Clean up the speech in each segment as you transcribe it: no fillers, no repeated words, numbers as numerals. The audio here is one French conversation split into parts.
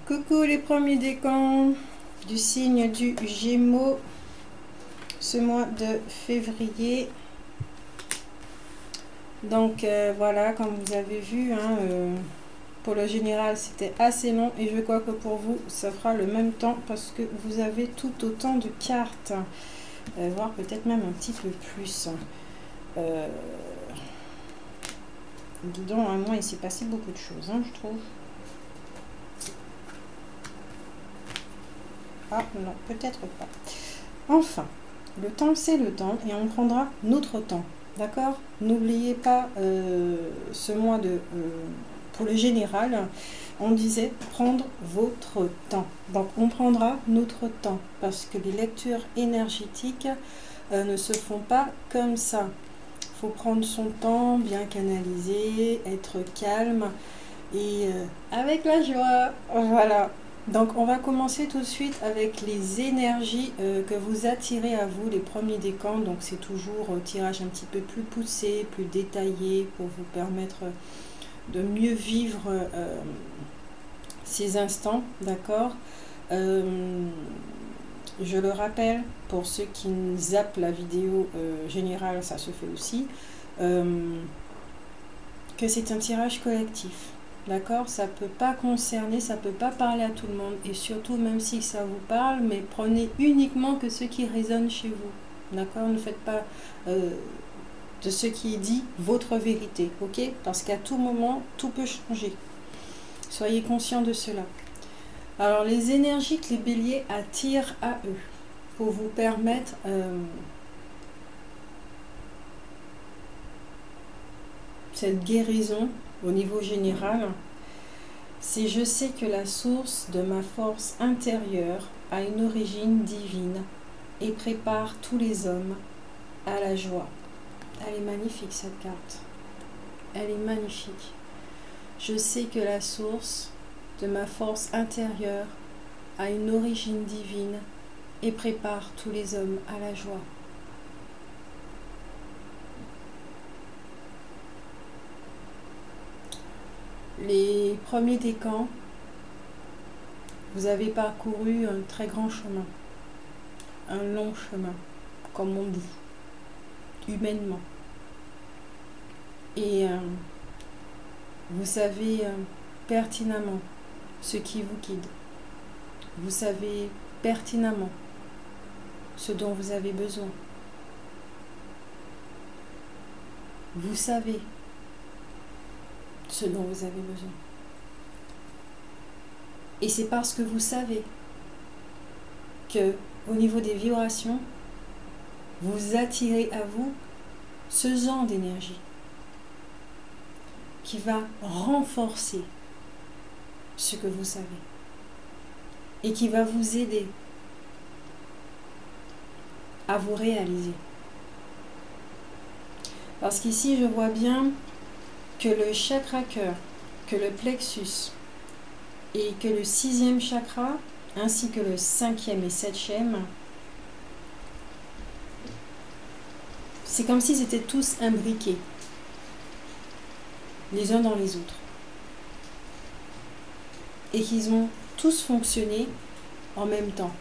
Coucou les premiers décans du signe du Gémeaux ce mois de février. Donc voilà, comme vous avez vu, pour le général c'était assez long et je crois que pour vous ça fera le même temps parce que vous avez tout autant de cartes, voire peut-être même un petit peu plus. Dis donc, à moi il s'est passé beaucoup de choses, je trouve. Ah non, peut-être pas. Enfin, le temps c'est le temps et on prendra notre temps, d'accord? N'oubliez pas ce mois pour le général, on disait prendre votre temps. Donc on prendra notre temps parce que les lectures énergétiques ne se font pas comme ça. Il faut prendre son temps, bien canaliser, être calme et avec la joie, voilà. Donc on va commencer tout de suite avec les énergies que vous attirez à vous, les premiers décans. Donc c'est toujours tirage un petit peu plus poussé, plus détaillé pour vous permettre de mieux vivre ces instants, d'accord. Je le rappelle, pour ceux qui zappent la vidéo générale, ça se fait aussi, que c'est un tirage collectif. D'accord, ça peut pas concerner, ça peut pas parler à tout le monde. Et surtout, même si ça vous parle, mais prenez uniquement que ce qui résonne chez vous. D'accord, ne faites pas de ce qui est dit votre vérité. Ok, parce qu'à tout moment, tout peut changer. Soyez conscients de cela. Alors, les énergies que les béliers attirent à eux pour vous permettre cette guérison au niveau général, c'est je sais que la source de ma force intérieure a une origine divine et prépare tous les hommes à la joie. Elle est magnifique cette carte. Elle est magnifique. Je sais que la source de ma force intérieure a une origine divine et prépare tous les hommes à la joie. Les premiers décans, vous avez parcouru un très grand chemin, un long chemin, comme on dit, humainement. Et vous savez pertinemment ce qui vous guide. Vous savez pertinemment ce dont vous avez besoin. Vous savez ce dont vous avez besoin. Et c'est parce que vous savez que, au niveau des vibrations, vous attirez à vous ce genre d'énergie qui va renforcer ce que vous savez et qui va vous aider à vous réaliser. Parce qu'ici, je vois bien que le chakra cœur, que le plexus et que le 6e chakra, ainsi que le 5e et 7e, c'est comme s'ils étaient tous imbriqués, les uns dans les autres. Et qu'ils ont tous fonctionné en même temps.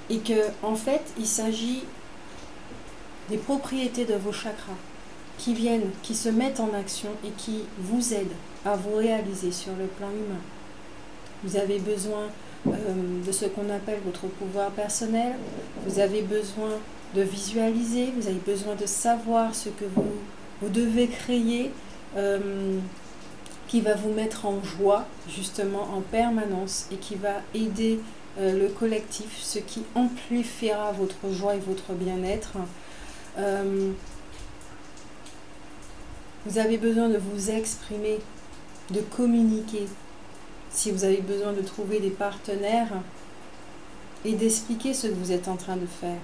Et que, en fait, il s'agit des propriétés de vos chakras qui viennent, qui se mettent en action et qui vous aident à vous réaliser sur le plan humain. Vous avez besoin de ce qu'on appelle votre pouvoir personnel, vous avez besoin de visualiser, vous avez besoin de savoir ce que vous devez créer qui va vous mettre en joie justement en permanence et qui va aider le collectif, ce qui amplifiera votre joie et votre bien-être. Vous avez besoin de vous exprimer, de communiquer. Si vous avez besoin de trouver des partenaires et d'expliquer ce que vous êtes en train de faire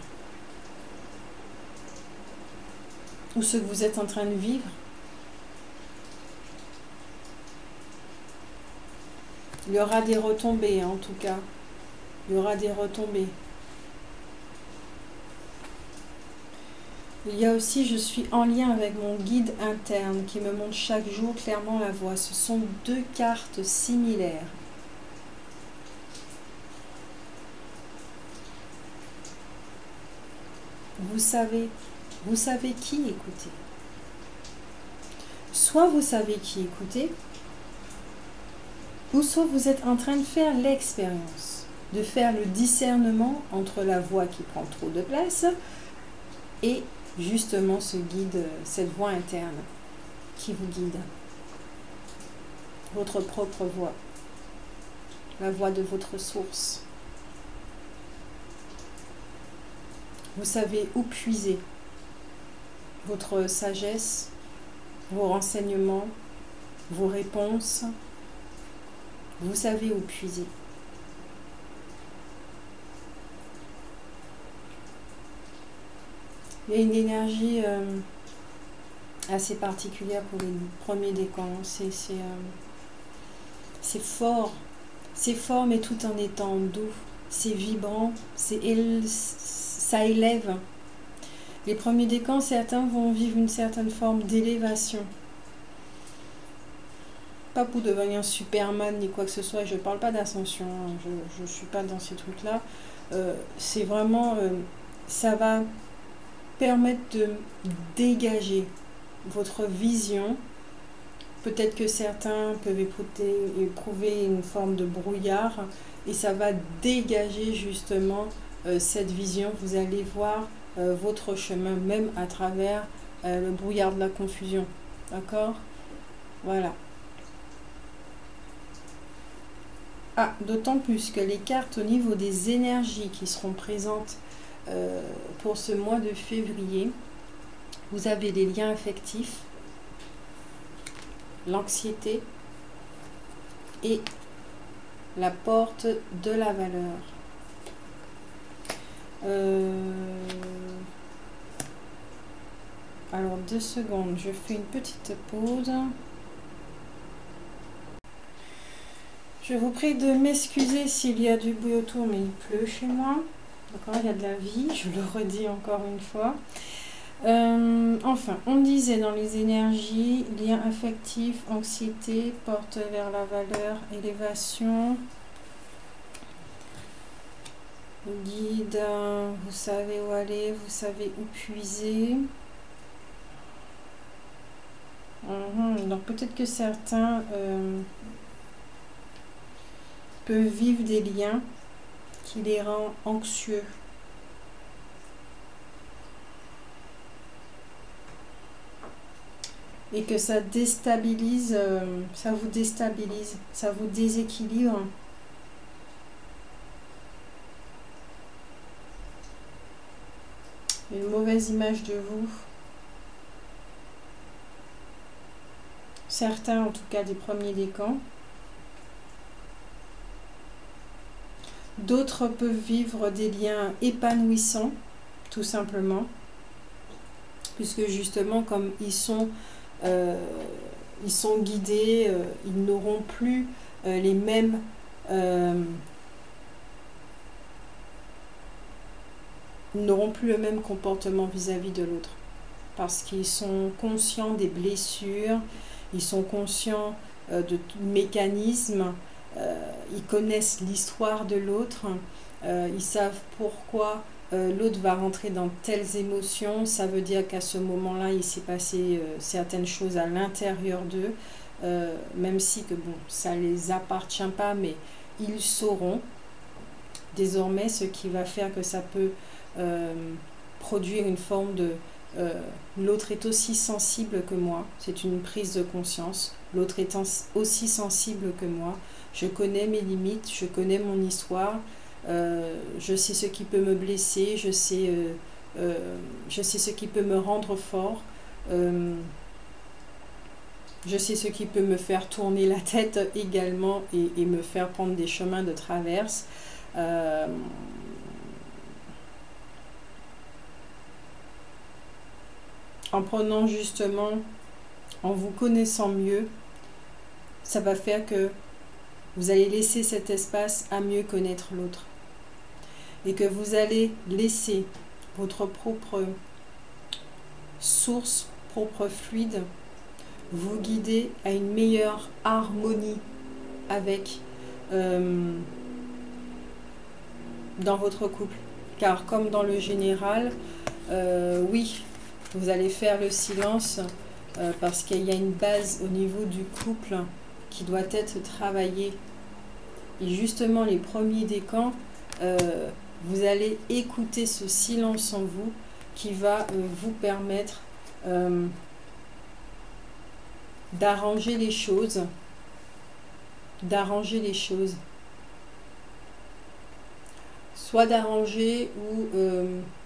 ou ce que vous êtes en train de vivre, il y aura des retombées en tout cas. Il y aura des retombées. Il y a aussi, je suis en lien avec mon guide interne qui me montre chaque jour clairement la voie. Ce sont deux cartes similaires. Vous savez qui écouter. Soit vous savez qui écouter, ou soit vous êtes en train de faire l'expérience, de faire le discernement entre la voix qui prend trop de place et justement ce guide, cette voix interne qui vous guide. Votre propre voix, la voix de votre source. Vous savez où puiser votre sagesse, vos renseignements, vos réponses. Vous savez où puiser. Il y a une énergie assez particulière pour les premiers décans. C'est fort. C'est fort, mais tout en étant doux. C'est vibrant. Ça élève. Les premiers décans, certains vont vivre une certaine forme d'élévation. Pas pour devenir Superman ni quoi que ce soit. Je ne parle pas d'ascension. Je ne suis pas dans ces trucs-là. C'est vraiment... ça va permettre de dégager votre vision. Peut-être que certains peuvent éprouver une forme de brouillard et ça va dégager justement cette vision. Vous allez voir votre chemin même à travers le brouillard de la confusion. D'accord? Voilà. Ah, d'autant plus que les cartes au niveau des énergies qui seront présentes pour ce mois de février, vous avez les liens affectifs, l'anxiété et la porte de la valeur. Alors 2 secondes, je fais une petite pause. Je vous prie de m'excuser s'il y a du bruit autour, mais il pleut chez moi. D'accord, il y a de la vie, je le redis encore une fois. Enfin, on disait dans les énergies, lien affectif, anxiété, porte vers la valeur, élévation, guide, vous savez où aller, vous savez où puiser. Donc peut-être que certains peuvent vivre des liens qui les rend anxieux. Et que ça déstabilise, ça vous déstabilise, ça vous déséquilibre. Une mauvaise image de vous. Certains, en tout cas, des premiers décans. D'autres peuvent vivre des liens épanouissants, tout simplement. Puisque justement, comme ils sont guidés, ils n'auront plus les mêmes ils n'auront plus le même comportement vis-à-vis de l'autre parce qu'ils sont conscients des blessures, ils sont conscients de tout mécanisme, ils connaissent l'histoire de l'autre, ils savent pourquoi l'autre va rentrer dans telles émotions. Ça veut dire qu'à ce moment-là, il s'est passé certaines choses à l'intérieur d'eux, même si que bon, ça ne les appartient pas, mais ils sauront désormais ce qui va faire que ça peut produire une forme de l'autre est aussi sensible que moi, c'est une prise de conscience, l'autre est aussi sensible que moi, je connais mes limites, je connais mon histoire, je sais ce qui peut me blesser, je sais ce qui peut me rendre fort, je sais ce qui peut me faire tourner la tête également et me faire prendre des chemins de traverse. En prenant justement, en vous connaissant mieux, ça va faire que vous allez laisser cet espace à mieux connaître l'autre. Et que vous allez laisser votre propre source propre fluide, vous guider à une meilleure harmonie avec dans votre couple. Car comme dans le général, oui, vous allez faire le silence parce qu'il y a une base au niveau du couple qui doit être travaillée. Et justement, les premiers décans, vous allez écouter ce silence en vous qui va vous permettre d'arranger les choses. Soit d'arranger ou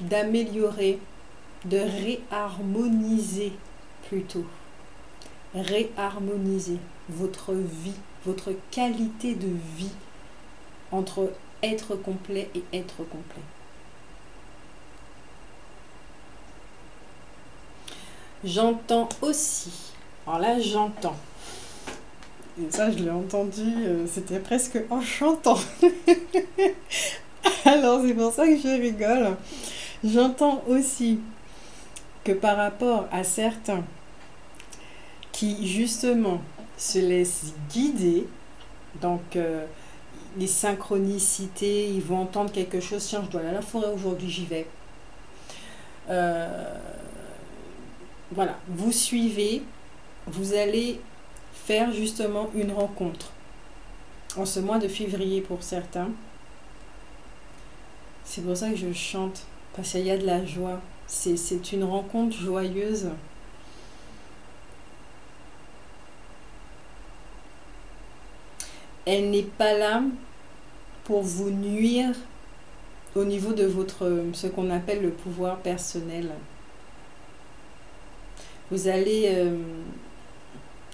d'améliorer, de réharmoniser plutôt. Réharmoniser votre vie, votre qualité de vie entre être complet et être complet. J'entends aussi, alors là j'entends, et ça je l'ai entendu, c'était presque en chantant. Alors c'est pour ça que je rigole. J'entends aussi que par rapport à certains qui justement se laissent guider, donc les synchronicités, ils vont entendre quelque chose, tiens je dois aller à la forêt aujourd'hui, j'y vais. Voilà, vous suivez, vous allez faire justement une rencontre en ce mois de février pour certains. C'est pour ça que je chante, parce qu'il y a de la joie. C'est une rencontre joyeuse. Elle n'est pas là pour vous nuire au niveau de votre, ce qu'on appelle le pouvoir personnel. Vous allez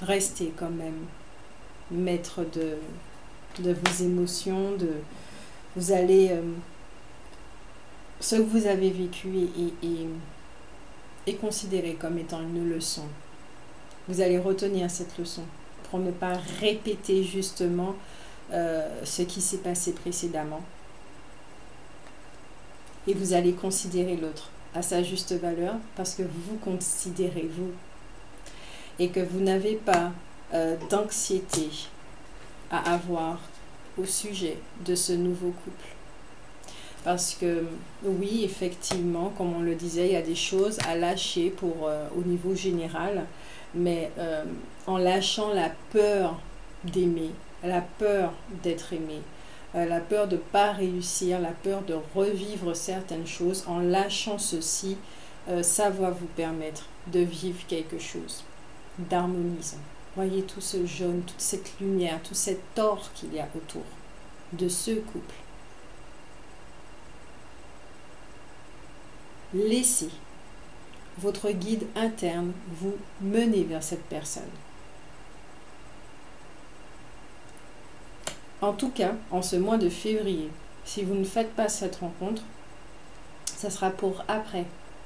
rester quand même maître de vos émotions, vous allez ce que vous avez vécu est considéré comme étant une leçon. Vous allez retenir cette leçon pour ne pas répéter justement ce qui s'est passé précédemment. Et vous allez considérer l'autre à sa juste valeur parce que vous vous considérez vous et que vous n'avez pas d'anxiété à avoir au sujet de ce nouveau couple. Parce que oui, effectivement, comme on le disait, il y a des choses à lâcher au niveau général, mais en lâchant la peur d'aimer, la peur d'être aimé, la peur de ne pas réussir, la peur de revivre certaines choses, en lâchant ceci, ça va vous permettre de vivre quelque chose d'harmonisant. Voyez tout ce jaune, toute cette lumière, tout cet or qu'il y a autour de ce couple. Laissez votre guide interne vous mener vers cette personne. En tout cas, en ce mois de février, si vous ne faites pas cette rencontre, ça sera pour après.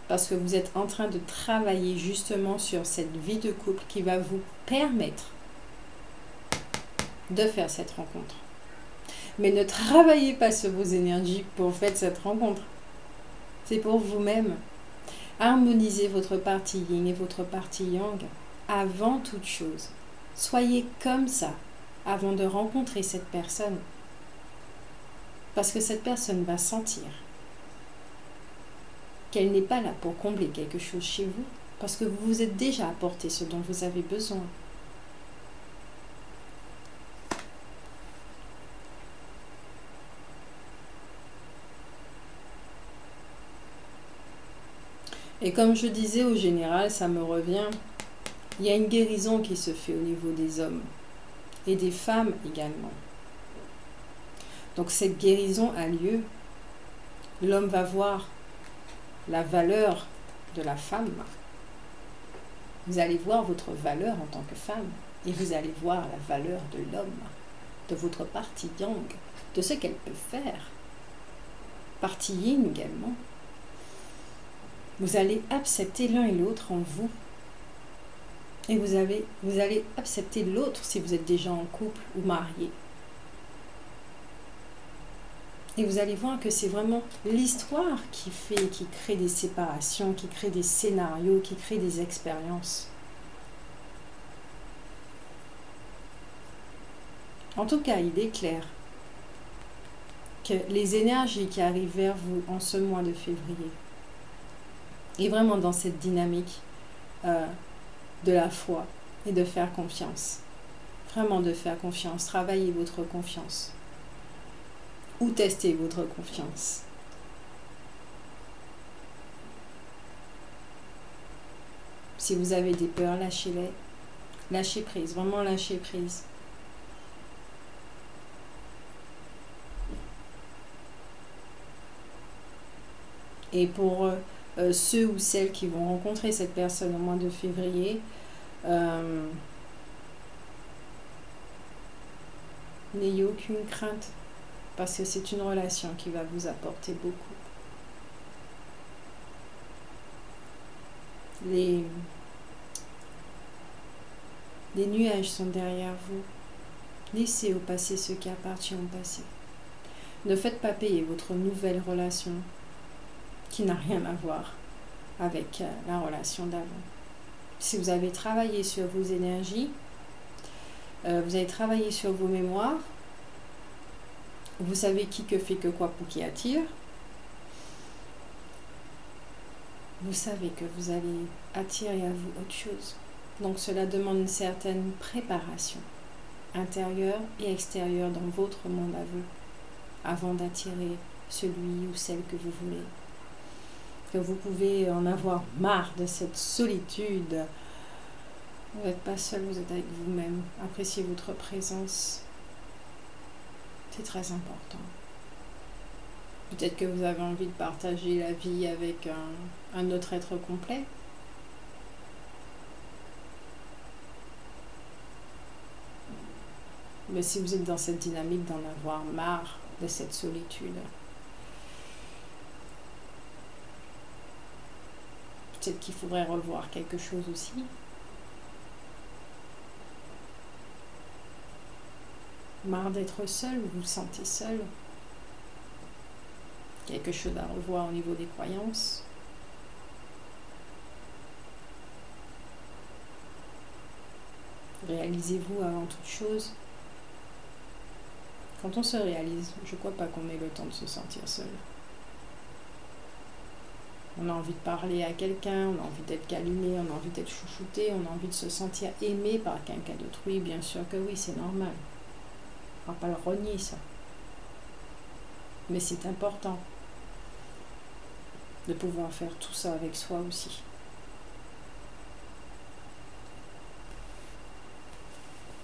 Parce que vous êtes en train de travailler justement sur cette vie de couple qui va vous permettre de faire cette rencontre. Mais ne travaillez pas sur vos énergies pour faire cette rencontre. C'est pour vous-même. Harmonisez votre partie yin et votre partie yang avant toute chose. Soyez comme ça avant de rencontrer cette personne. Parce que cette personne va sentir qu'elle n'est pas là pour combler quelque chose chez vous, parce que vous vous êtes déjà apporté ce dont vous avez besoin. Et comme je disais au général, ça me revient, il y a une guérison qui se fait au niveau des hommes et des femmes également. Donc cette guérison a lieu, l'homme va voir la valeur de la femme. Vous allez voir votre valeur en tant que femme et vous allez voir la valeur de l'homme, de votre partie yang, de ce qu'elle peut faire. Partie yin également. Vous allez accepter l'un et l'autre en vous. Et vous allez accepter l'autre si vous êtes déjà en couple ou marié. Et vous allez voir que c'est vraiment l'histoire qui crée des séparations, qui crée des scénarios, qui crée des expériences. En tout cas, il est clair que les énergies qui arrivent vers vous en ce mois de février, et vraiment dans cette dynamique de la foi et de faire confiance. Vraiment de faire confiance, travaillez votre confiance. Ou testez votre confiance. Si vous avez des peurs, lâchez-les. Lâchez prise, vraiment lâchez prise. Et pour ceux ou celles qui vont rencontrer cette personne au mois de février, n'ayez aucune crainte parce que c'est une relation qui va vous apporter beaucoup. Les nuages sont derrière vous. Laissez au passé ce qui appartient au passé. Ne faites pas payer votre nouvelle relation qui n'a rien à voir avec la relation d'avant. Si vous avez travaillé sur vos énergies, vous avez travaillé sur vos mémoires, vous savez qui que fait que quoi pour qui attire, vous savez que vous allez attirer à vous autre chose. Donc cela demande une certaine préparation intérieure et extérieure dans votre monde à vous, avant d'attirer celui ou celle que vous voulez. Que vous pouvez en avoir marre de cette solitude. Vous n'êtes pas seul, vous êtes avec vous-même. Appréciez votre présence. C'est très important. Peut-être que vous avez envie de partager la vie avec un autre être complet. Mais si vous êtes dans cette dynamique d'en avoir marre de cette solitude, peut-être qu'il faudrait revoir quelque chose aussi. Marre d'être seul, vous vous sentez seul. Quelque chose à revoir au niveau des croyances. Réalisez-vous avant toute chose. Quand on se réalise, je ne crois pas qu'on ait le temps de se sentir seul. On a envie de parler à quelqu'un, on a envie d'être câliné, on a envie d'être chouchouté, on a envie de se sentir aimé par quelqu'un d'autre. Oui, bien sûr que oui, c'est normal. On ne va pas le renier, ça. Mais c'est important de pouvoir faire tout ça avec soi aussi.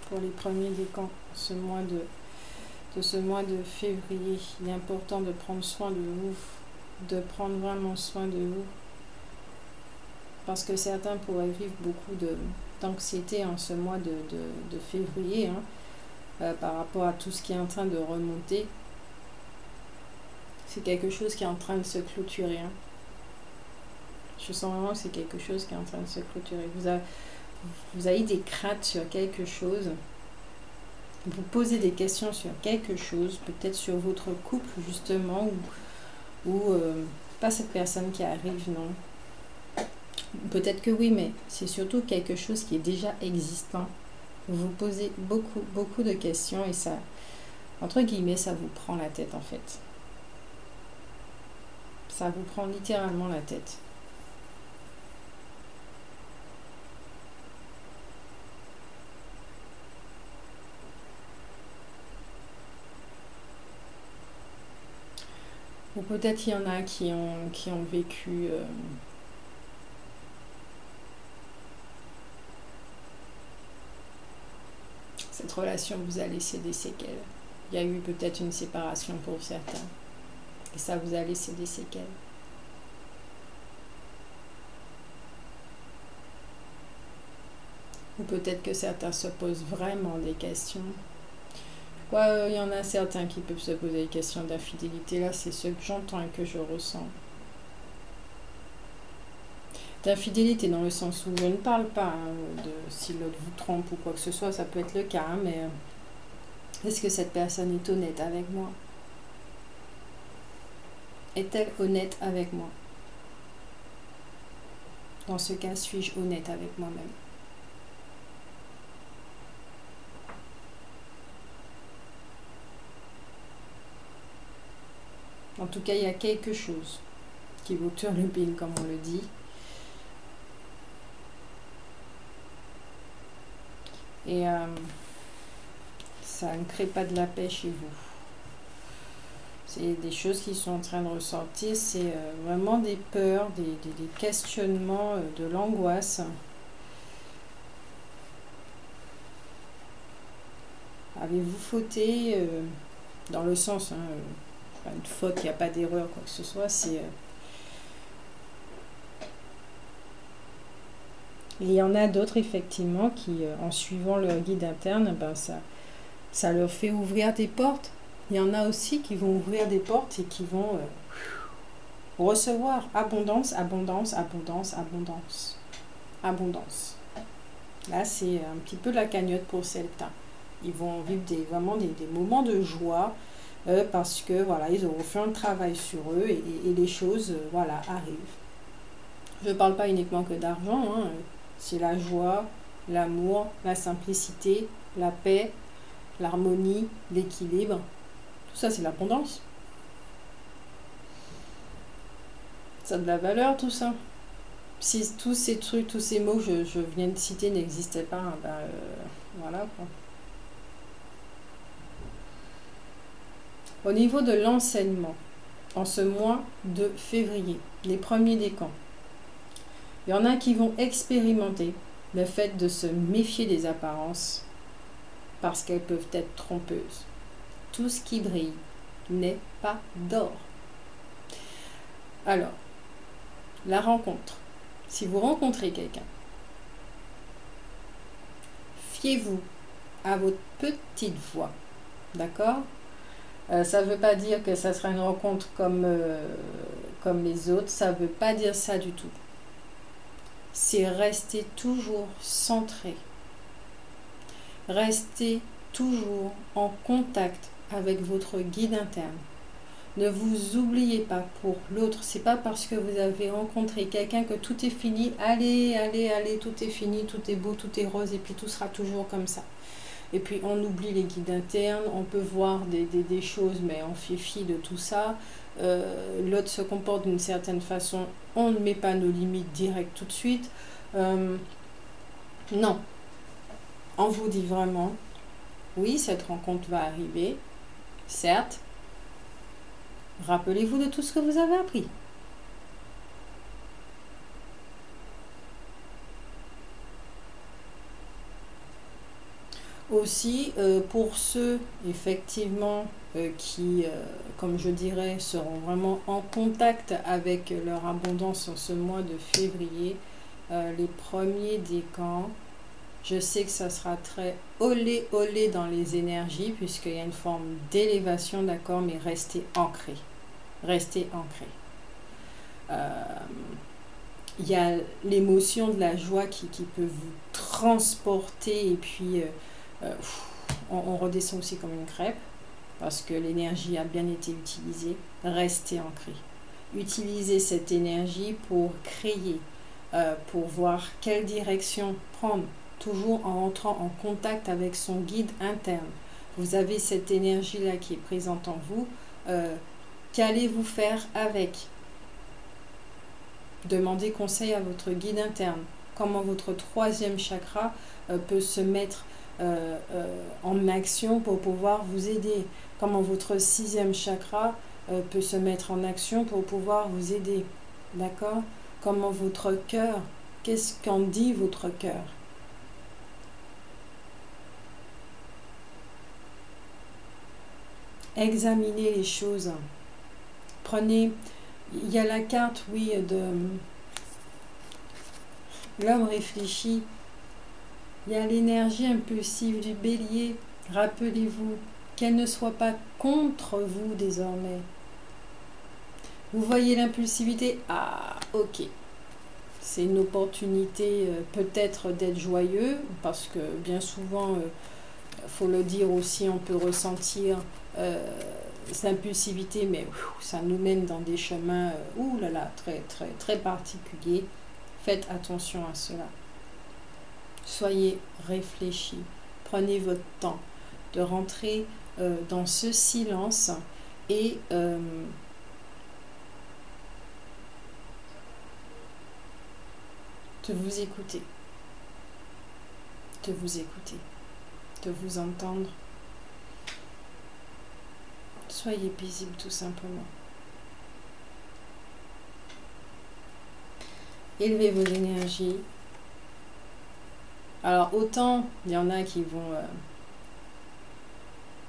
Pour les premiers décans, ce mois de février, il est important de prendre soin de vous, de prendre vraiment soin de vous, parce que certains pourraient vivre beaucoup d'anxiété en ce mois de février, par rapport à tout ce qui est en train de remonter. C'est quelque chose qui est en train de se clôturer. Je sens vraiment que c'est quelque chose qui est en train de se clôturer. Vous avez des craintes sur quelque chose. Vous posez des questions sur quelque chose, peut-être sur votre couple justement, ou pas cette personne qui arrive, non. Peut-être que oui, mais c'est surtout quelque chose qui est déjà existant. Vous vous posez beaucoup de questions et ça, entre guillemets, ça vous prend la tête en fait. Ça vous prend littéralement la tête. Ou peut-être il y en a qui ont vécu cette relation vous a laissé des séquelles. Il y a eu peut-être une séparation pour certains. Et ça vous a laissé des séquelles. Ou peut-être que certains se posent vraiment des questions. Il y en a certains qui peuvent se poser des questions d'infidélité. Là, c'est ce que j'entends et que je ressens. D'infidélité dans le sens où je ne parle pas de si l'autre vous trompe ou quoi que ce soit, ça peut être le cas, mais est-ce que cette personne est honnête avec moi? Est-elle honnête avec moi? Dans ce cas, suis-je honnête avec moi-même? En tout cas, il y a quelque chose qui vous turlupine, comme on le dit. Et ça ne crée pas de la paix chez vous. C'est des choses qui sont en train de ressortir. C'est vraiment des peurs, des questionnements, de l'angoisse. Avez-vous fauté dans le sens, pas une faute, il n'y a pas d'erreur, quoi que ce soit, c'est... il y en a d'autres, effectivement, qui, en suivant leur guide interne, ben, ça leur fait ouvrir des portes. Il y en a aussi qui vont ouvrir des portes et qui vont recevoir abondance, abondance, abondance, abondance, abondance. Là, c'est un petit peu la cagnotte pour certains. Ils vont vivre vraiment des moments de joie parce que voilà, ils auront fait un travail sur eux et les choses voilà, arrivent. Je ne parle pas uniquement que d'argent, hein. C'est la joie, l'amour, la simplicité, la paix, l'harmonie, l'équilibre. Tout ça, c'est l'abondance. Ça a de la valeur, tout ça. Si tous ces trucs, tous ces mots que je viens de citer n'existaient pas, ben, voilà quoi. Au niveau de l'enseignement, en ce mois de février, les premiers décans, il y en a qui vont expérimenter le fait de se méfier des apparences parce qu'elles peuvent être trompeuses. Tout ce qui brille n'est pas d'or. Alors, la rencontre. Si vous rencontrez quelqu'un, fiez-vous à votre petite voix. D'accord ? Ça ne veut pas dire que ça sera une rencontre comme les autres. Ça ne veut pas dire ça du tout. C'est rester toujours centré. Restez toujours en contact avec votre guide interne. Ne vous oubliez pas pour l'autre. C'est pas parce que vous avez rencontré quelqu'un que tout est fini. Allez, allez, allez, tout est fini, tout est beau, tout est rose et puis tout sera toujours comme ça. Et puis on oublie les guides internes, on peut voir des choses, mais on fait fi de tout ça. L'autre se comporte d'une certaine façon, on ne met pas nos limites directes tout de suite. Non, on vous dit vraiment, oui, cette rencontre va arriver, certes. Rappelez-vous de tout ce que vous avez appris. Aussi, pour ceux, effectivement, qui, comme je dirais, seront vraiment en contact avec leur abondance en ce mois de février, les premiers décans, je sais que ça sera très olé olé dans les énergies, puisqu'il y a une forme d'élévation, d'accord, mais restez ancré. Restez ancré. Il y a l'émotion de la joie qui peut vous transporter et puis on redescend aussi comme une crêpe parce que l'énergie a bien été utilisée. Restez ancré. Utilisez cette énergie pour créer, pour voir quelle direction prendre, toujours en entrant en contact avec son guide interne. Vous avez cette énergie-là qui est présente en vous. Qu'allez-vous faire avec? Demandez conseil à votre guide interne. Comment votre troisième chakra peut se mettre en action pour pouvoir vous aider. Comment votre sixième chakra peut se mettre en action pour pouvoir vous aider. D'accord? Comment votre cœur, qu'est-ce qu'en dit votre cœur? Examinez les choses. Prenez, il y a la carte, oui, de l'homme réfléchi. Il y a l'énergie impulsive du bélier. Rappelez-vous qu'elle ne soit pas contre vous désormais. Vous voyez l'impulsivité? Ah, ok. C'est une opportunité peut-être d'être joyeux, parce que bien souvent, faut le dire aussi, on peut ressentir l'impulsivité, mais ça nous mène dans des chemins très, très, très particuliers. Faites attention à cela. Soyez réfléchis. Prenez votre temps de rentrer dans ce silence et de vous écouter. De vous écouter. De vous entendre. Soyez paisible tout simplement. Élevez vos énergies. Alors autant il y en a qui vont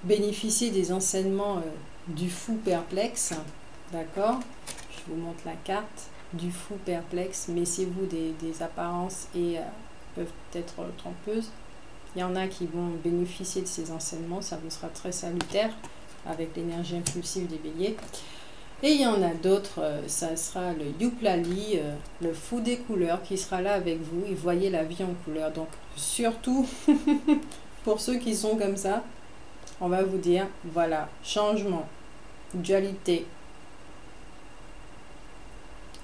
bénéficier des enseignements du fou perplexe, d'accord? Je vous montre la carte du fou perplexe, méfiez-vous des apparences et peuvent être trompeuses. Il y en a qui vont bénéficier de ces enseignements, ça vous sera très salutaire avec l'énergie impulsive des béliers. Et il y en a d'autres, ça sera le Yuplali, le fou des couleurs qui sera là avec vous. Et voyez la vie en couleur. Donc surtout, pour ceux qui sont comme ça, on va vous dire, voilà, changement, dualité.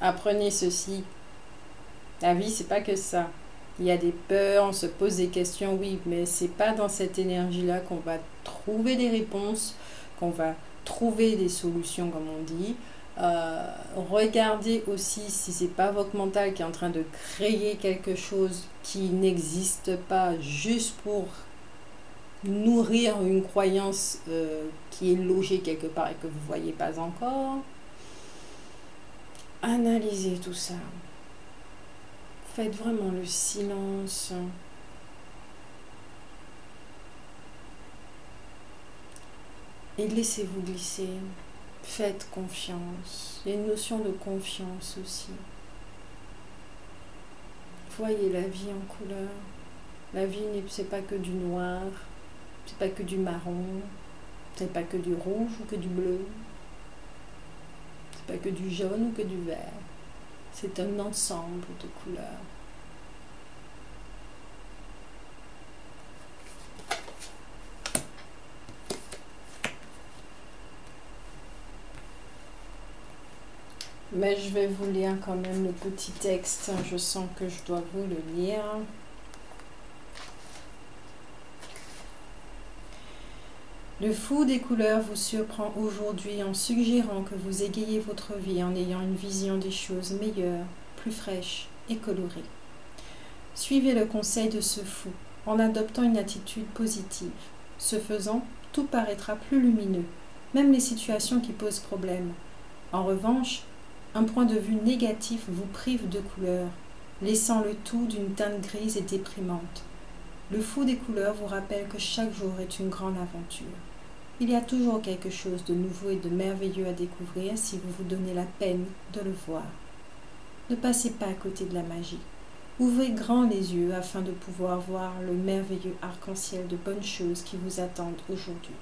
Apprenez ceci. La vie, c'est pas que ça. Il y a des peurs, on se pose des questions, oui, mais c'est pas dans cette énergie-là qu'on va trouver des réponses, qu'on va trouver des solutions, comme on dit. Regardez aussi si c'est pas votre mental qui est en train de créer quelque chose qui n'existe pas juste pour nourrir une croyance qui est logée quelque part et que vous ne voyez pas encore. Analysez tout ça. Faites vraiment le silence. Et laissez-vous glisser. Faites confiance. Il y a une notion de confiance aussi. Voyez la vie en couleur. La vie, c'est pas que du noir, c'est pas que du marron, c'est pas que du rouge ou que du bleu, c'est pas que du jaune ou que du vert. C'est un ensemble de couleurs. Mais je vais vous lire quand même le petit texte. Je sens que je dois vous le lire. Le fou des couleurs vous surprend aujourd'hui en suggérant que vous égayez votre vie en ayant une vision des choses meilleures, plus fraîches et colorées. Suivez le conseil de ce fou en adoptant une attitude positive. Ce faisant, tout paraîtra plus lumineux, même les situations qui posent problème. En revanche, un point de vue négatif vous prive de couleurs, laissant le tout d'une teinte grise et déprimante. Le fou des couleurs vous rappelle que chaque jour est une grande aventure. Il y a toujours quelque chose de nouveau et de merveilleux à découvrir si vous vous donnez la peine de le voir. Ne passez pas à côté de la magie. Ouvrez grand les yeux afin de pouvoir voir le merveilleux arc-en-ciel de bonnes choses qui vous attendent aujourd'hui.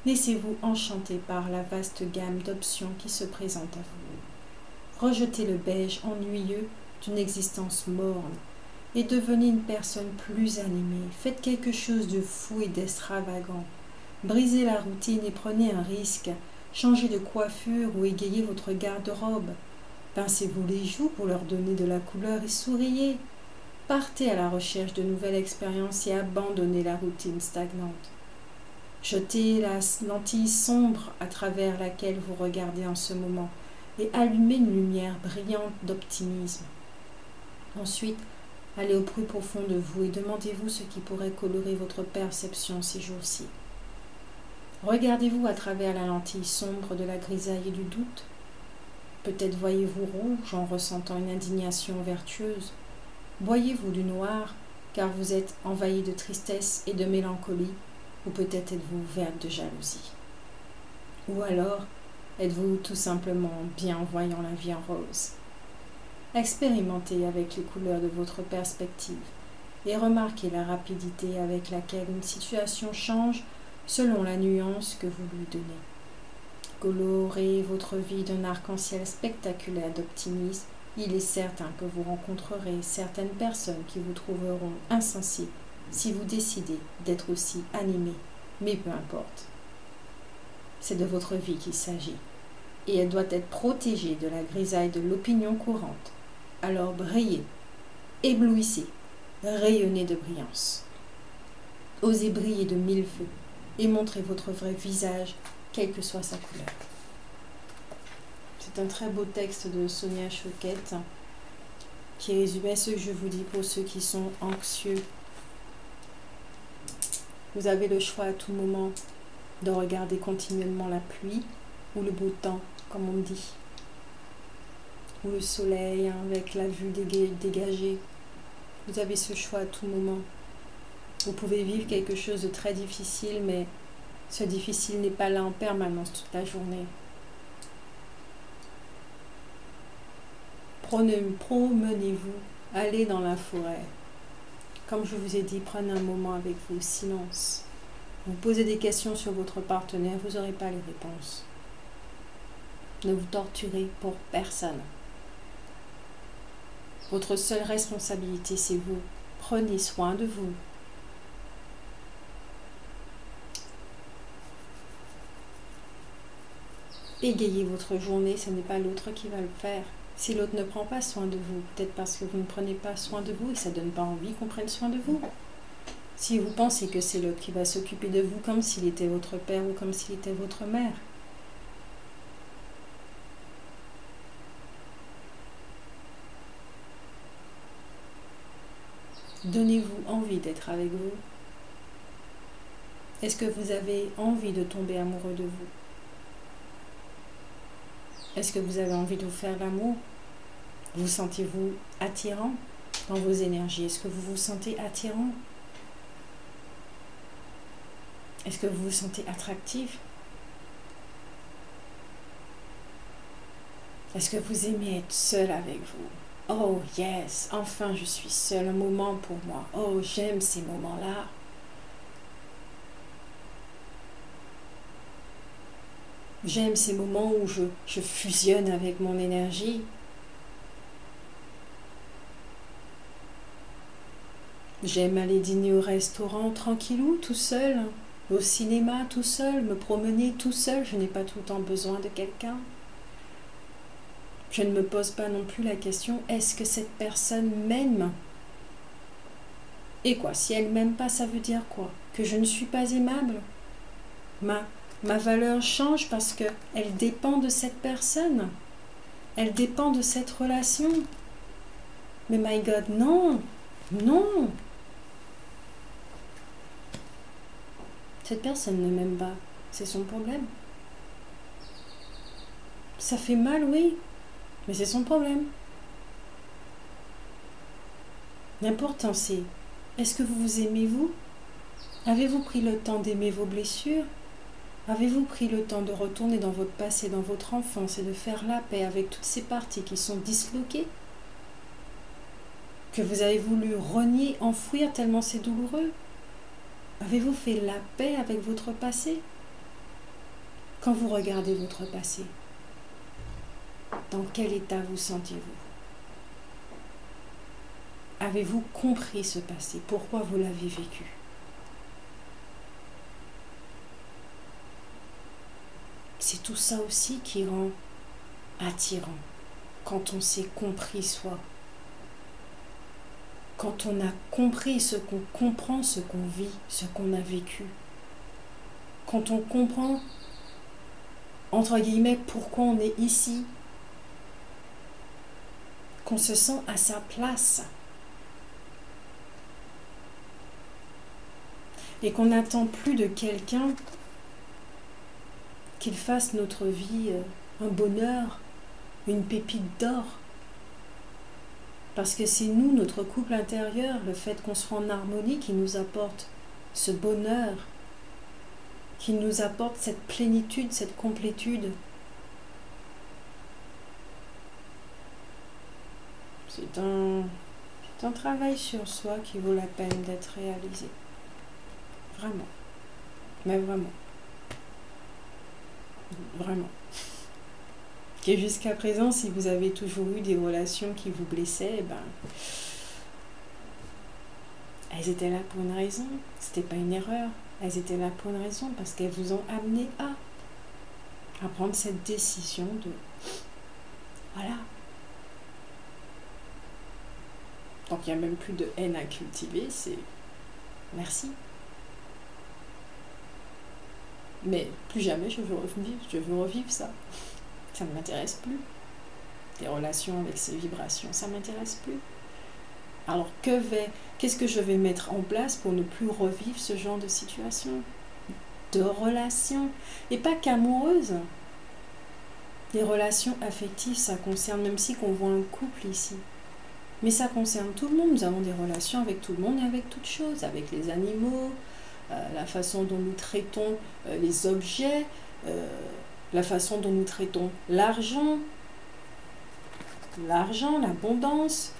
Laissez-vous enchanter par la vaste gamme d'options qui se présentent à vous. Rejetez le beige ennuyeux d'une existence morne et devenez une personne plus animée. Faites quelque chose de fou et d'extravagant. Brisez la routine et prenez un risque. Changez de coiffure ou égayez votre garde-robe. Pincez-vous les joues pour leur donner de la couleur et souriez. Partez à la recherche de nouvelles expériences et abandonnez la routine stagnante. Jetez la lentille sombre à travers laquelle vous regardez en ce moment et allumez une lumière brillante d'optimisme. Ensuite, allez au plus profond de vous et demandez-vous ce qui pourrait colorer votre perception ces jours-ci. Regardez-vous à travers la lentille sombre de la grisaille et du doute. Peut-être voyez-vous rouge en ressentant une indignation vertueuse. Voyez-vous du noir car vous êtes envahi de tristesse et de mélancolie, ou peut-être êtes-vous verte de jalousie. Ou alors, êtes-vous tout simplement bien en voyant la vie en rose. Expérimentez avec les couleurs de votre perspective et remarquez la rapidité avec laquelle une situation change selon la nuance que vous lui donnez. Colorez votre vie d'un arc-en-ciel spectaculaire d'optimisme. Il est certain que vous rencontrerez certaines personnes qui vous trouveront insensibles si vous décidez d'être aussi animé, mais peu importe. c'est de votre vie qu'il s'agit. Et elle doit être protégée de la grisaille de l'opinion courante. Alors brillez, éblouissez, rayonnez de brillance. Osez briller de mille feux et montrez votre vrai visage, quelle que soit sa couleur. C'est un très beau texte de Sonia Choquette qui résumait ce que je vous dis pour ceux qui sont anxieux. Vous avez le choix à tout moment de regarder continuellement la pluie ou le beau temps, comme on dit, ou le soleil avec la vue dégagée. Vous avez ce choix à tout moment. Vous pouvez vivre quelque chose de très difficile, mais ce difficile n'est pas là en permanence toute la journée. Promenez-vous, allez dans la forêt. Comme je vous ai dit, prenez un moment avec vous, silence. Vous posez des questions sur votre partenaire, vous n'aurez pas les réponses. Ne vous torturez pour personne. Votre seule responsabilité, c'est vous. Prenez soin de vous. Égayez votre journée, ce n'est pas l'autre qui va le faire. Si l'autre ne prend pas soin de vous, peut-être parce que vous ne prenez pas soin de vous et ça ne donne pas envie qu'on prenne soin de vous. Si vous pensez que c'est l'autre qui va s'occuper de vous comme s'il était votre père ou comme s'il était votre mère. Donnez-vous envie d'être avec vous. Est-ce que vous avez envie de tomber amoureux de vous? Est-ce que vous avez envie de vous faire l'amour? Vous sentez-vous attirant dans vos énergies? Est-ce que vous vous sentez attirant? Est-ce que vous vous sentez attractif? Est-ce que vous aimez être seul avec vous? Oh yes, enfin je suis seule, un moment pour moi. Oh, j'aime ces moments-là. J'aime ces moments où je fusionne avec mon énergie. J'aime aller dîner au restaurant tranquillou, tout seul, au cinéma tout seul, me promener tout seul. Je n'ai pas tout le temps besoin de quelqu'un. Je ne me pose pas non plus la question, est-ce que cette personne m'aime? Et quoi, si elle ne m'aime pas, ça veut dire quoi? Que je ne suis pas aimable? Ma valeur change parce qu'elle dépend de cette personne. Elle dépend de cette relation. Mais my God, non, non. Cette personne ne m'aime pas. C'est son problème. Ça fait mal, oui, mais c'est son problème. L'important c'est, est-ce que vous vous aimez vous? Avez-vous pris le temps d'aimer vos blessures? Avez-vous pris le temps de retourner dans votre passé, dans votre enfance et de faire la paix avec toutes ces parties qui sont disloquées? Que vous avez voulu renier, enfouir tellement c'est douloureux? Avez-vous fait la paix avec votre passé? Quand vous regardez votre passé, dans quel état vous sentez-vous? Avez-vous compris ce passé? Pourquoi vous l'avez vécu? C'est tout ça aussi qui rend attirant, quand on s'est compris soi. Quand on a compris ce qu'on comprend, ce qu'on vit, ce qu'on a vécu. Quand on comprend, entre guillemets, pourquoi on est ici. Qu'on se sent à sa place. Et qu'on n'attend plus de quelqu'un qu'il fasse notre vie un bonheur, une pépite d'or. Parce que c'est nous, notre couple intérieur, le fait qu'on soit en harmonie qui nous apporte ce bonheur, qui nous apporte cette plénitude, cette complétude. C'est un travail sur soi qui vaut la peine d'être réalisé. Vraiment. Mais vraiment. Vraiment. Et jusqu'à présent, si vous avez toujours eu des relations qui vous blessaient, elles étaient là pour une raison. C'était pas une erreur. Elles étaient là pour une raison parce qu'elles vous ont amené à. à prendre cette décision de... Voilà. Donc il n'y a même plus de haine à cultiver, c'est merci. Mais plus jamais je veux revivre ça. Ça ne m'intéresse plus. Des relations avec ces vibrations, ça ne m'intéresse plus. Alors qu'est-ce que je vais mettre en place pour ne plus revivre ce genre de situation, de relations, et pas qu'amoureuses. Les relations affectives, ça concerne, même si qu'on voit un couple ici, mais ça concerne tout le monde. Nous avons des relations avec tout le monde et avec toutes choses, avec les animaux, la façon dont nous traitons les objets, la façon dont nous traitons l'argent, l'abondance.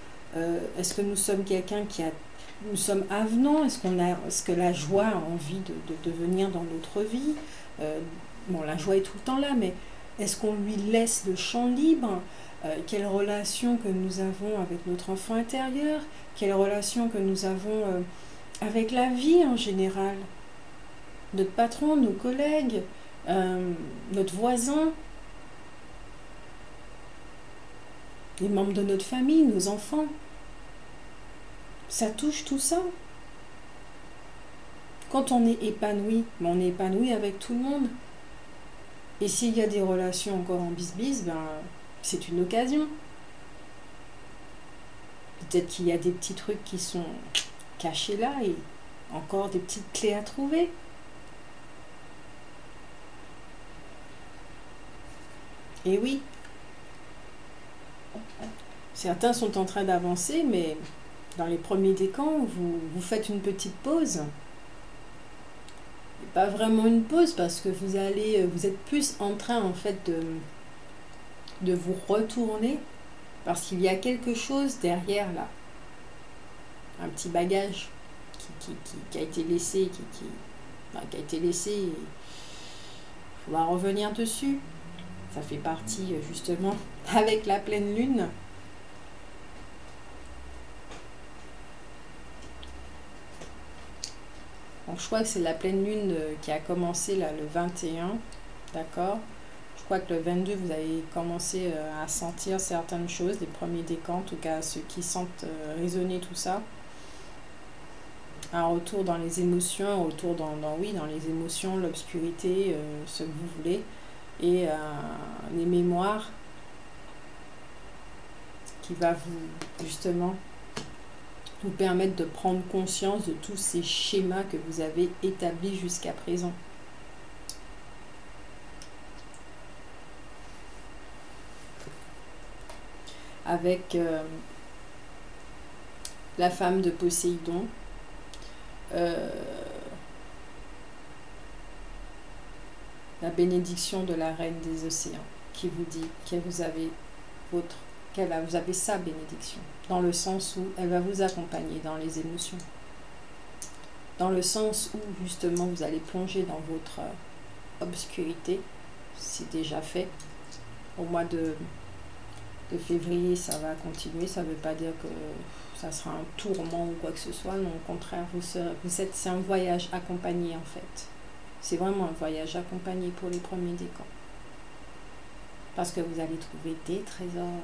Est-ce que nous sommes quelqu'un nous sommes avenants? Est-ce que la joie a envie de venir dans notre vie? Bon, la joie est tout le temps là, mais est-ce qu'on lui laisse le champ libre? Quelle relation que nous avons avec notre enfant intérieur? Quelle relation que nous avons avec la vie en général? Notre patron, nos collègues, notre voisin, les membres de notre famille, nos enfants. Ça touche tout ça. Quand on est épanoui, on est épanoui avec tout le monde. Et s'il y a des relations encore en bisbis, c'est une occasion. Peut-être qu'il y a des petits trucs qui sont cachés là et encore des petites clés à trouver. Et oui, certains sont en train d'avancer, mais dans les premiers décans, vous faites une petite pause. Et pas vraiment une pause parce que vous êtes plus en train en fait de vous retourner parce qu'il y a quelque chose derrière là. Un petit bagage qui a été laissé, qui a été laissé. Il va revenir dessus. Ça fait partie justement avec la pleine lune. Donc je crois que c'est la pleine lune qui a commencé là le 21, d'accord? Je crois que le 22 vous avez commencé à sentir certaines choses, les premiers décans, en tout cas ceux qui sentent résonner tout ça. Un retour dans les émotions, un retour dans les émotions, l'obscurité, ce que vous voulez, et les mémoires qui va justement vous permettre de prendre conscience de tous ces schémas que vous avez établis jusqu'à présent. Avec la femme de Poséidon, la bénédiction de la reine des océans qui vous dit que vous avez sa bénédiction, dans le sens où elle va vous accompagner dans les émotions, dans le sens où justement vous allez plonger dans votre obscurité. C'est déjà fait. Au mois de février, ça va continuer. Ça ne veut pas dire que ça sera un tourment ou quoi que ce soit. Non, au contraire, c'est un voyage accompagné en fait. C'est vraiment un voyage accompagné pour les premiers décans. Parce que vous allez trouver des trésors.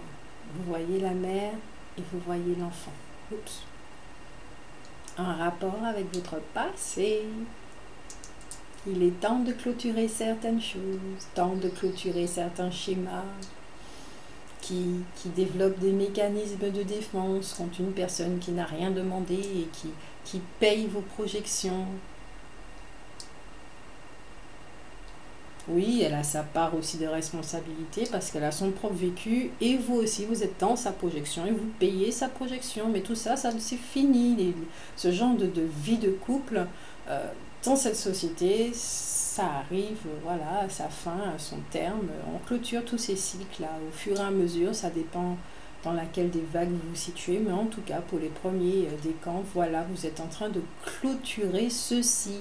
Vous voyez la mère et vous voyez l'enfant. Oups. Un rapport avec votre passé. Il est temps de clôturer certaines choses, temps de clôturer certains schémas qui développent des mécanismes de défense contre une personne qui n'a rien demandé et qui paye vos projections. Oui, elle a sa part aussi de responsabilité parce qu'elle a son propre vécu et vous aussi, vous êtes dans sa projection et vous payez sa projection. Mais tout ça, c'est fini. Ce genre de vie de couple, dans cette société, ça arrive voilà, à sa fin, à son terme. On clôture tous ces cycles-là au fur et à mesure. Ça dépend dans laquelle des vagues vous vous situez. Mais en tout cas, pour les premiers décans, voilà, vous êtes en train de clôturer ceci.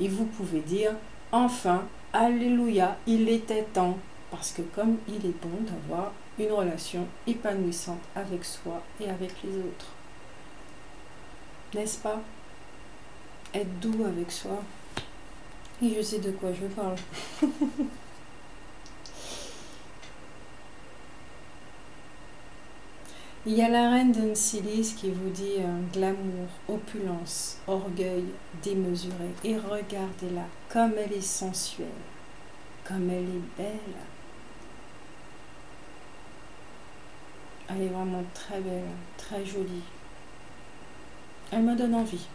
Et vous pouvez dire, enfin, alléluia, il était temps. Parce que comme il est bon d'avoir une relation épanouissante avec soi et avec les autres. N'est-ce pas? Être doux avec soi. Et je sais de quoi je parle. Il y a la reine d'Uncilis qui vous dit glamour, opulence, orgueil démesuré. Et regardez-la, comme elle est sensuelle, comme elle est belle. Elle est vraiment très belle, très jolie. Elle me donne envie.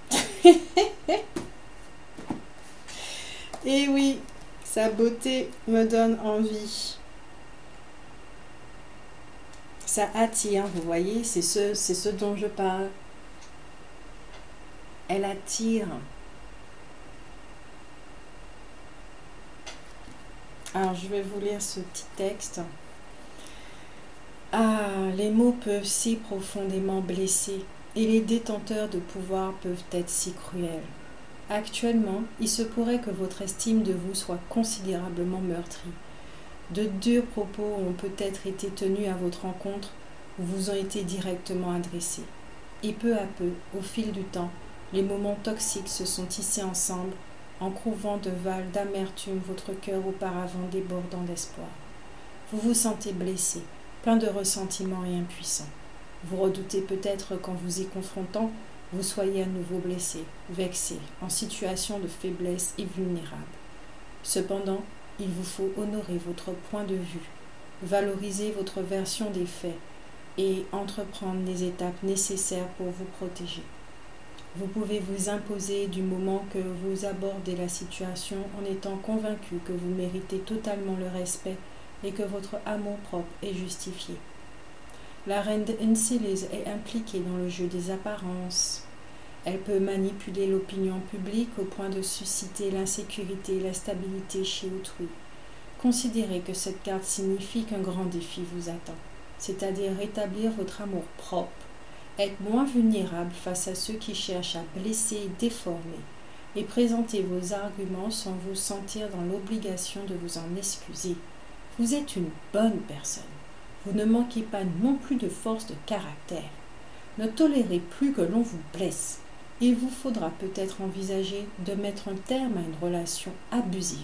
Et oui, sa beauté me donne envie. Ça attire, vous voyez, c'est ce dont je parle. Elle attire. Alors, je vais vous lire ce petit texte. Ah, les mots peuvent si profondément blesser, et les détenteurs de pouvoir peuvent être si cruels. Actuellement, il se pourrait que votre estime de vous soit considérablement meurtrie. De durs propos ont peut-être été tenus à votre encontre ou vous ont été directement adressés. Et peu à peu, au fil du temps, les moments toxiques se sont tissés ensemble, en couvant de valves d'amertume votre cœur auparavant débordant d'espoir. Vous vous sentez blessé, plein de ressentiment et impuissant. Vous redoutez peut-être qu'en vous y confrontant, vous soyez à nouveau blessé, vexé, en situation de faiblesse et vulnérable. Cependant, il vous faut honorer votre point de vue, valoriser votre version des faits et entreprendre les étapes nécessaires pour vous protéger. Vous pouvez vous imposer du moment que vous abordez la situation en étant convaincu que vous méritez totalement le respect et que votre amour-propre est justifié. La reine d'Uncilis est impliquée dans le jeu des apparences. Elle peut manipuler l'opinion publique au point de susciter l'insécurité et l'instabilité chez autrui. Considérez que cette carte signifie qu'un grand défi vous attend, c'est-à-dire rétablir votre amour propre, être moins vulnérable face à ceux qui cherchent à blesser et déformer, et présenter vos arguments sans vous sentir dans l'obligation de vous en excuser. Vous êtes une bonne personne. Vous ne manquez pas non plus de force de caractère. Ne tolérez plus que l'on vous blesse. Il vous faudra peut-être envisager de mettre un terme à une relation abusive,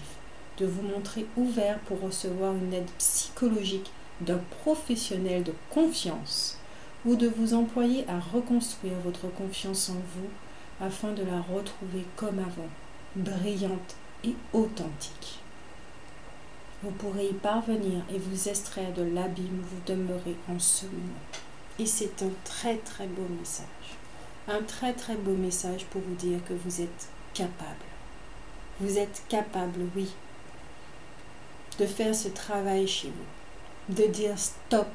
de vous montrer ouvert pour recevoir une aide psychologique d'un professionnel de confiance ou de vous employer à reconstruire votre confiance en vous afin de la retrouver comme avant, brillante et authentique. Vous pourrez y parvenir et vous extraire de l'abîme où vous demeurez en ce moment. Et c'est un très très beau message. Un très très beau message pour vous dire que vous êtes capable. Vous êtes capable, oui, de faire ce travail chez vous. De dire stop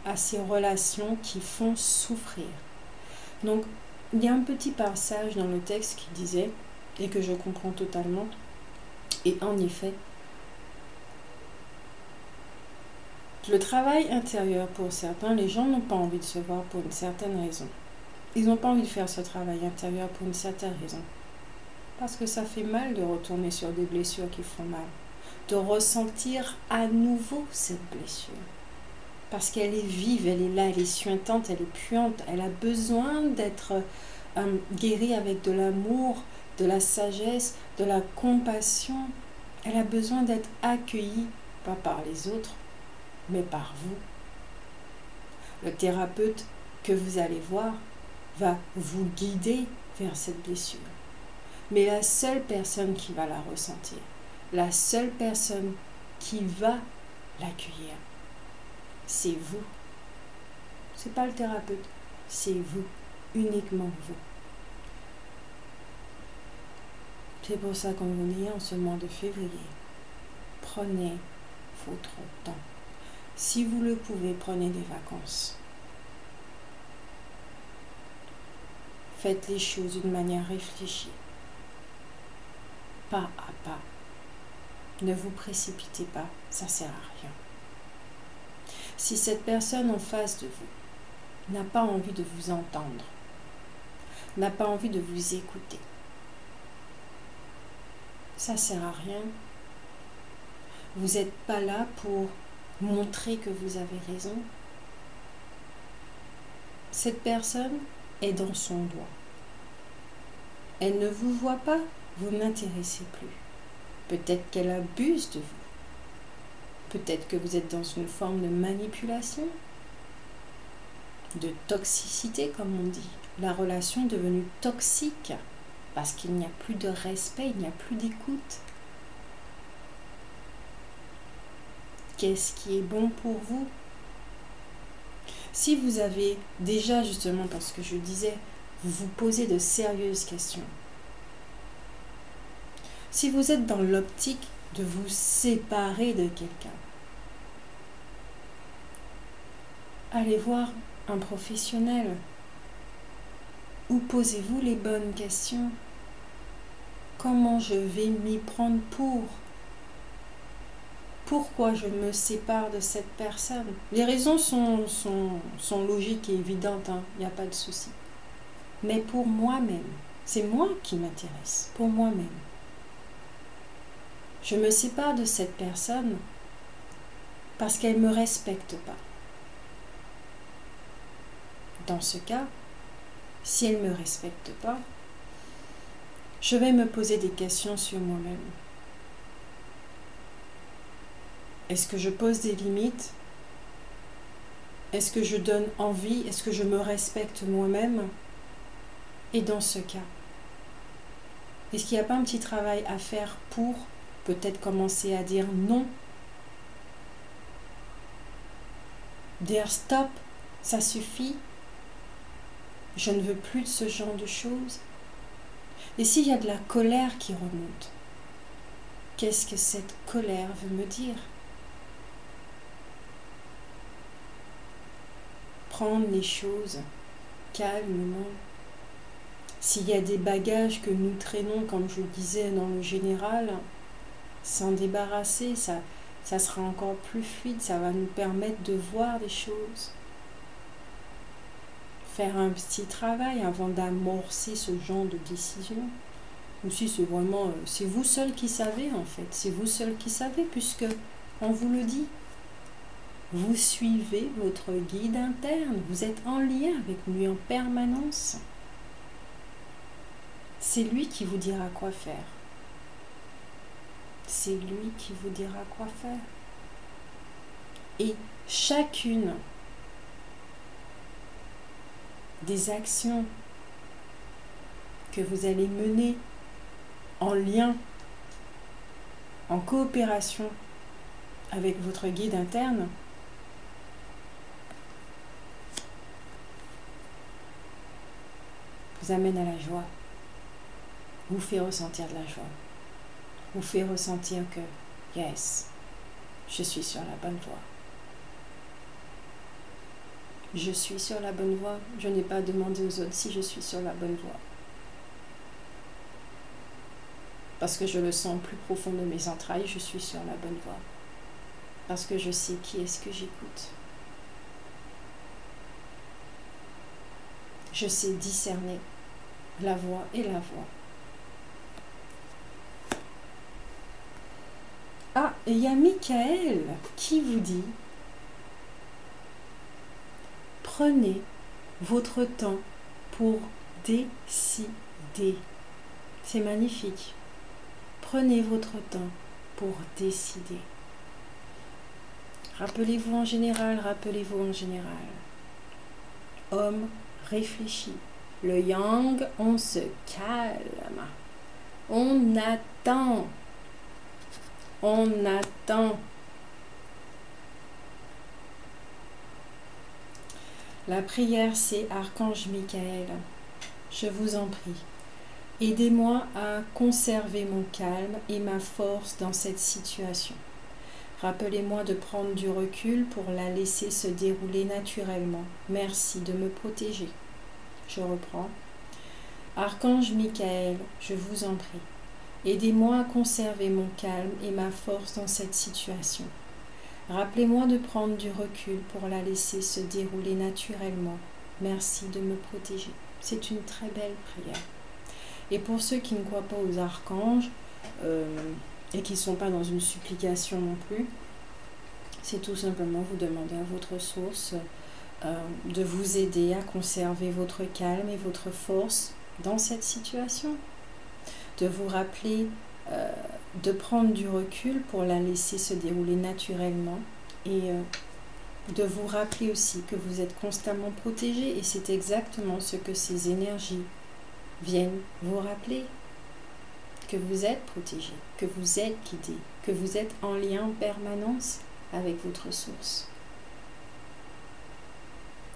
à ces relations qui font souffrir. Donc, il y a un petit passage dans le texte qui disait, et que je comprends totalement, et en effet, le travail intérieur pour certains, les gens n'ont pas envie de se voir pour une certaine raison. Ils n'ont pas envie de faire ce travail intérieur pour une certaine raison. Parce que ça fait mal de retourner sur des blessures qui font mal. De ressentir à nouveau cette blessure. Parce qu'elle est vive, elle est là, elle est suintante, elle est puante. Elle a besoin d'être guérie avec de l'amour, de la sagesse, de la compassion. Elle a besoin d'être accueillie, pas par les autres, mais par vous. Le thérapeute que vous allez voir va vous guider vers cette blessure. Mais la seule personne qui va la ressentir, la seule personne qui va l'accueillir, c'est vous. C'est pas le thérapeute, c'est vous, uniquement vous. C'est pour ça qu'on vous dit en ce mois de février, prenez votre temps. Si vous le pouvez, prenez des vacances. Faites les choses d'une manière réfléchie, pas à pas. Ne vous précipitez pas, ça ne sert à rien. Si cette personne en face de vous n'a pas envie de vous entendre, n'a pas envie de vous écouter, ça ne sert à rien. Vous n'êtes pas là pour montrer que vous avez raison. Cette personne est dans son droit. Elle ne vous voit pas, vous n'intéressez plus. Peut-être qu'elle abuse de vous. Peut-être que vous êtes dans une forme de manipulation. de toxicité, comme on dit. La relation est devenue toxique parce qu'il n'y a plus de respect, il n'y a plus d'écoute. Qu'est-ce qui est bon pour vous? Si vous avez déjà, justement, parce que je disais, vous vous posez de sérieuses questions. Si vous êtes dans l'optique de vous séparer de quelqu'un, allez voir un professionnel ou posez-vous les bonnes questions. Comment je vais m'y prendre pour? Pourquoi je me sépare de cette personne? Les raisons sont logiques et évidentes, hein, il n'y a pas de souci. Mais pour moi-même, c'est moi qui m'intéresse, pour moi-même. Je me sépare de cette personne parce qu'elle ne me respecte pas. Dans ce cas, si elle ne me respecte pas, je vais me poser des questions sur moi-même. Est-ce que je pose des limites? Est-ce que je donne envie? Est-ce que je me respecte moi-même? Et dans ce cas, est-ce qu'il n'y a pas un petit travail à faire pour peut-être commencer à dire non? Dire stop, ça suffit. Je ne veux plus de ce genre de choses. Et s'il y a de la colère qui remonte, qu'est-ce que cette colère veut me dire? Prendre les choses calmement. S'il y a des bagages que nous traînons, comme je le disais dans le général, s'en débarrasser, ça sera encore plus fluide, ça va nous permettre de voir des choses. Faire un petit travail avant d'amorcer ce genre de décision. Aussi, c'est vraiment, c'est vous seul qui savez en fait, c'est vous seul qui savez puisque on vous le dit. Vous suivez votre guide interne, vous êtes en lien avec lui en permanence. C'est lui qui vous dira quoi faire. C'est lui qui vous dira quoi faire. Et chacune des actions que vous allez mener en lien, en coopération avec votre guide interne, vous amène à la joie, vous fait ressentir de la joie, vous fait ressentir que, yes, je suis sur la bonne voie. Je suis sur la bonne voie, je n'ai pas demandé aux autres si je suis sur la bonne voie. Parce que je le sens au plus profond de mes entrailles, je suis sur la bonne voie. Parce que je sais qui est-ce que j'écoute. Je sais discerner la voix et la voix. Ah, et il y a Michael qui vous dit: prenez votre temps pour décider. C'est magnifique. Prenez votre temps pour décider. Rappelez-vous en général. Homme réfléchit. Le yang, on se calme. On attend. La prière, c'est Archange Michael. Je vous en prie. Aidez-moi à conserver mon calme et ma force dans cette situation. Rappelez-moi de prendre du recul pour la laisser se dérouler naturellement. Merci de me protéger. Je reprends. Archange Michael, je vous en prie. Aidez-moi à conserver mon calme et ma force dans cette situation. Rappelez-moi de prendre du recul pour la laisser se dérouler naturellement. Merci de me protéger. C'est une très belle prière. Et pour ceux qui ne croient pas aux archanges et qui ne sont pas dans une supplication non plus, c'est tout simplement vous demander à votre source de vous aider à conserver votre calme et votre force dans cette situation. De vous rappeler de prendre du recul pour la laisser se dérouler naturellement et de vous rappeler aussi que vous êtes constamment protégé et c'est exactement ce que ces énergies viennent vous rappeler. Que vous êtes protégé, que vous êtes guidé, que vous êtes en lien en permanence avec votre source.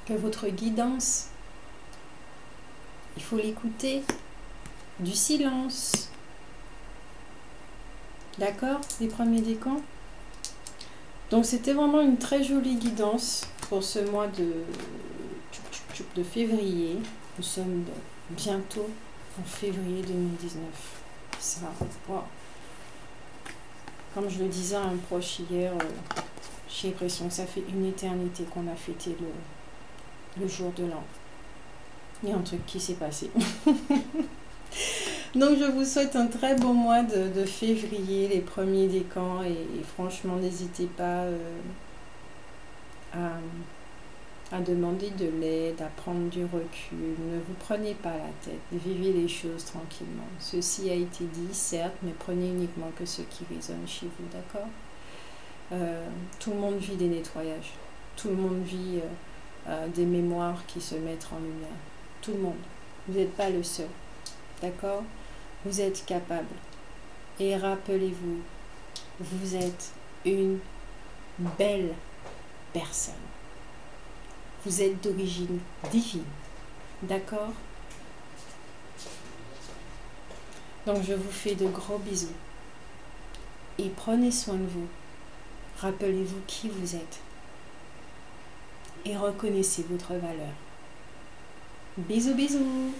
Que votre guidance, il faut l'écouter, du silence. D'accord, les premiers décans? Donc c'était vraiment une très jolie guidance pour ce mois de février. Nous sommes bientôt en février 2019. Ça, wow. Comme je le disais à un proche hier, j'ai l'impression que ça fait une éternité qu'on a fêté le jour de l'an. Il y a un truc qui s'est passé. Donc je vous souhaite un très bon mois de février, les premiers décans, et franchement n'hésitez pas à demander de l'aide, à prendre du recul, ne vous prenez pas la tête, vivez les choses tranquillement. Ceci a été dit, certes, mais prenez uniquement que ce qui résonne chez vous, d'accord? Tout le monde vit des nettoyages, tout le monde vit des mémoires qui se mettent en lumière, tout le monde, vous n'êtes pas le seul, d'accord? Vous êtes capable, et rappelez-vous, vous êtes une belle personne. Vous êtes d'origine divine. D'accord? Donc je vous fais de gros bisous. Et prenez soin de vous. Rappelez-vous qui vous êtes. Et reconnaissez votre valeur. Bisous, bisous!